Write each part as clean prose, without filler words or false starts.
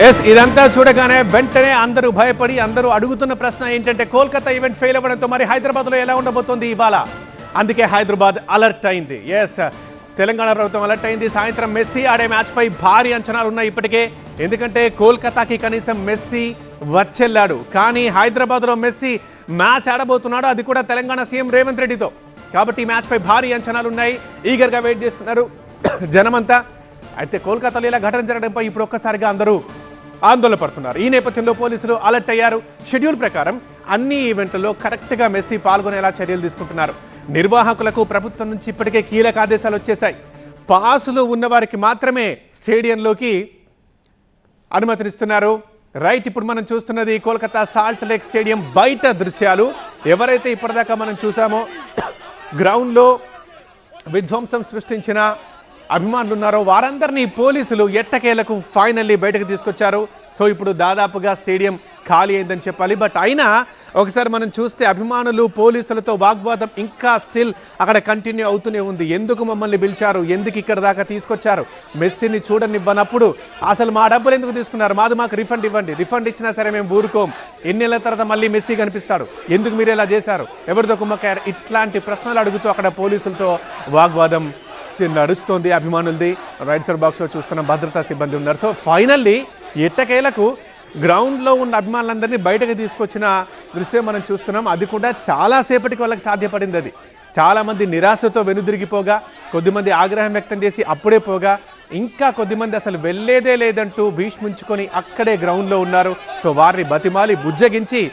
Yes ఇదంతా చూడగానే వెంటనే అందరూ భయపడి అందరూ అడుగుతున్న ప్రశ్న ఏంటంటే కోల్కతా ఈవెంట్ ఫెయిల్ అవ్వడంతో మరి హైదరాబాద్లో ఎలా ఉండబోతోంది ఇవాళ. అందుకే హైదరాబాద్ అలర్ట్ అయింది. ఎస్ తెలంగాణ ప్రభుత్వం అలర్ట్ అయింది. సాయంత్రం మెస్సీ ఆడే మ్యాచ్పై భారీ అంచనాలు ఉన్నాయి ఇప్పటికే. ఎందుకంటే కోల్కతాకి కనీసం మెస్సీ వచ్చెళ్ళాడు, కానీ హైదరాబాద్లో మెస్సీ మ్యాచ్ ఆడబోతున్నాడు, అది కూడా తెలంగాణ సీఎం రేవంత్ రెడ్డితో. కాబట్టి ఈ మ్యాచ్పై భారీ అంచనాలు ఉన్నాయి. ఈగర్గా వెయిట్ చేస్తున్నారు జనమంతా. అయితే కోల్కతాలో ఇలా ఘటన జరగడంపై ఇప్పుడు ఒక్కసారిగా అందరూ ఆందోళన పడుతున్నారు. ఈ నేపథ్యంలో పోలీసులు అలర్ట్ అయ్యారు. షెడ్యూల్ ప్రకారం అన్ని ఈవెంట్లలో కరెక్ట్గా మెస్సీ పాల్గొనేలా చర్యలు తీసుకుంటున్నారు. నిర్వాహకులకు ప్రభుత్వం నుంచి ఇప్పటికే కీలక ఆదేశాలు వచ్చేశాయి. పాసులు ఉన్నవారికి మాత్రమే స్టేడియంలోకి అనుమతినిస్తున్నారు. రైట్, ఇప్పుడు మనం చూస్తున్నది కోల్కతా సాల్ట్ లేక్ స్టేడియం బయట దృశ్యాలు. ఎవరైతే ఇప్పటిదాకా మనం చూసామో గ్రౌండ్లో విధ్వంసం సృష్టించిన అభిమానులు ఉన్నారో వారందరినీ పోలీసులు ఎట్టకేలకు ఫైనల్లీ బయటకు తీసుకొచ్చారు. సో ఇప్పుడు దాదాపుగా స్టేడియం ఖాళీ అయిందని చెప్పాలి. బట్ అయినా ఒకసారి మనం చూస్తే అభిమానులు పోలీసులతో వాగ్వాదం ఇంకా స్టిల్ అక్కడ కంటిన్యూ అవుతూనే ఉంది. ఎందుకు మమ్మల్ని పిలిచారు, ఎందుకు ఇక్కడ దాకా తీసుకొచ్చారు, మెస్సీని చూడనివ్వనప్పుడు అసలు మా డబ్బులు ఎందుకు తీసుకున్నారు, మాకు రిఫండ్ ఇవ్వండి, రిఫండ్ ఇచ్చినా సరే మేము ఊరుకోం, ఎన్నేళ్ల తర్వాత మళ్ళీ మెస్సీ కనిపిస్తాడు, ఎందుకు మీరు ఇలా చేశారు, ఎవరితో కుమ్మకారు, ఇట్లాంటి ప్రశ్నలు అడుగుతూ అక్కడ పోలీసులతో వాగ్వాదం నడుస్తోంది అభిమానులది. రైట్ సైడ్ బాక్స్లో చూస్తున్న భద్రతా సిబ్బంది ఉన్నారు. సో ఫైనల్లీ ఎట్టకేలకు గ్రౌండ్లో ఉన్న అభిమానులందరినీ బయటకు తీసుకొచ్చిన దృశ్యం మనం చూస్తున్నాం. అది కూడా చాలాసేపటికి వాళ్ళకి సాధ్యపడింది. అది చాలామంది నిరాశతో వెనుదిరిగిపోగా, కొద్దిమంది ఆగ్రహం వ్యక్తం చేసి అప్పుడే పోగా, ఇంకా కొద్దిమంది అసలు వెళ్ళేదే లేదంటూ భీష్మించుకొని అక్కడే గ్రౌండ్లో ఉన్నారు. సో వారిని బతిమాలి బుజ్జగించి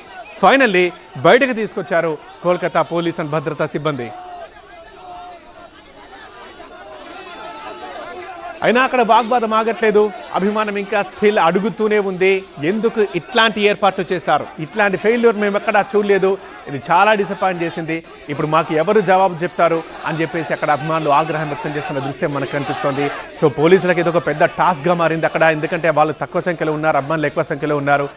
ఫైనల్లీ బయటకు తీసుకొచ్చారు కోల్కతా పోలీస్ అండ్ భద్రతా సిబ్బంది. అయినా అక్కడ వాగ్వాదం ఆగట్లేదు. అభిమానం ఇంకా స్టిల్ అడుగుతూనే ఉంది, ఎందుకు ఇట్లాంటి ఏర్పాట్లు చేశారు, ఇట్లాంటి ఫెయిల్యూర్ మేము ఎక్కడా చూడలేదు, ఇది చాలా డిసప్పాయింట్ చేసింది, ఇప్పుడు మాకు ఎవరు జవాబు చెప్తారు అని చెప్పేసి అక్కడ అభిమానులు ఆగ్రహం వ్యక్తం చేస్తున్న దృశ్యం మనకు కనిపిస్తోంది. సో పోలీసులకు ఇది ఒక పెద్ద టాస్క్గా మారింది అక్కడ. ఎందుకంటే వాళ్ళు తక్కువ సంఖ్యలో ఉన్నారు, అభిమానులు ఎక్కువ సంఖ్యలో ఉన్నారు.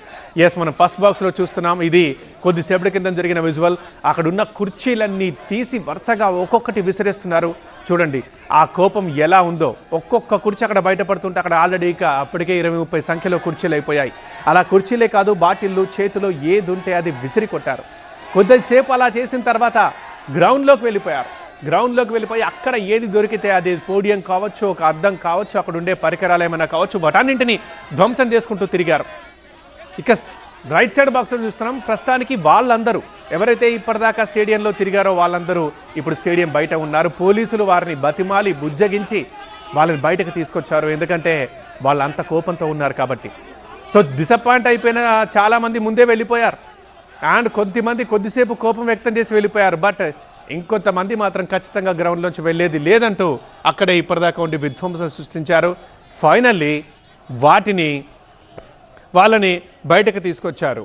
ఎస్, మనం ఫస్ట్ బాక్స్లో చూస్తున్నాం. ఇది కొద్దిసేపటి కింద జరిగిన విజువల్. అక్కడున్న కుర్చీలన్నీ తీసి వరుసగా ఒక్కొక్కటి విసిరేస్తున్నారు. చూడండి ఆ కోపం ఎలా ఉందో. ఒక్కొక్క కుర్చీ అక్కడ బయటపడుతుంటే అక్కడ ఆల్రెడీ అప్పటికే 20-30 సంఖ్యలో కుర్చీలు అయిపోయాయి. అలా కుర్చీలే కాదు, బాటిళ్ళు చేతిలో ఏది ఉంటే అది విసిరి కొట్టారు. కొద్దిసేపు అలా చేసిన తర్వాత గ్రౌండ్లోకి వెళ్ళిపోయి అక్కడ ఏది దొరికితే అది పోడియం కావచ్చు, ఒక అద్దం కావచ్చు, అక్కడ ఉండే పరికరాలు ఏమైనా కావచ్చు, వాటన్నింటినీ ధ్వంసం చేసుకుంటూ తిరిగారు. ఇక రైట్ సైడ్ బాక్స్లో చూస్తున్నాం. ప్రస్తుతానికి వాళ్ళందరూ ఎవరైతే ఇప్పటిదాకా స్టేడియంలో తిరిగారో వాళ్ళందరూ ఇప్పుడు స్టేడియం బయట ఉన్నారు. పోలీసులు వారిని బతిమాలి బుజ్జగించి వాళ్ళని బయటకు తీసుకొచ్చారు. ఎందుకంటే వాళ్ళు అంత కోపంతో ఉన్నారు కాబట్టి. సో డిసప్పాయింట్ అయిపోయిన చాలామంది ముందే వెళ్ళిపోయారు, అండ్ కొద్దిసేపు కోపం వ్యక్తం చేసి వెళ్ళిపోయారు. బట్ ఇంకొంతమంది మాత్రం ఖచ్చితంగా గ్రౌండ్లోంచి వెళ్ళేది లేదంటూ అక్కడే ఇప్పటిదాకా ఉండి విధ్వంసం సృష్టించారు. ఫైనల్లీ వాళ్ళని బయటకు తీసుకొచ్చారు.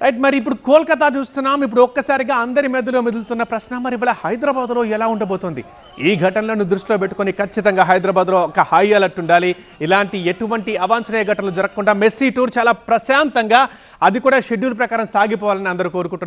రైట్, మరి ఇప్పుడు కోల్కతా చూస్తున్నాం. ఇప్పుడు ఒక్కసారిగా అందరి మెదడులో మెదులుతున్న ప్రశ్న, మరి ఇవాళ హైదరాబాద్లో ఎలా ఉండబోతోంది? ఈ ఘటనలను దృష్టిలో పెట్టుకొని ఖచ్చితంగా హైదరాబాద్లో ఒక హై అలర్ట్ ఉండాలి. ఇలాంటి ఎటువంటి అవాంఛనీయ ఘటనలు జరగకుండా మెస్సీ టూర్ చాలా ప్రశాంతంగా, అది కూడా షెడ్యూల్ ప్రకారం సాగిపోవాలని అందరూ కోరుకుంటున్నారు.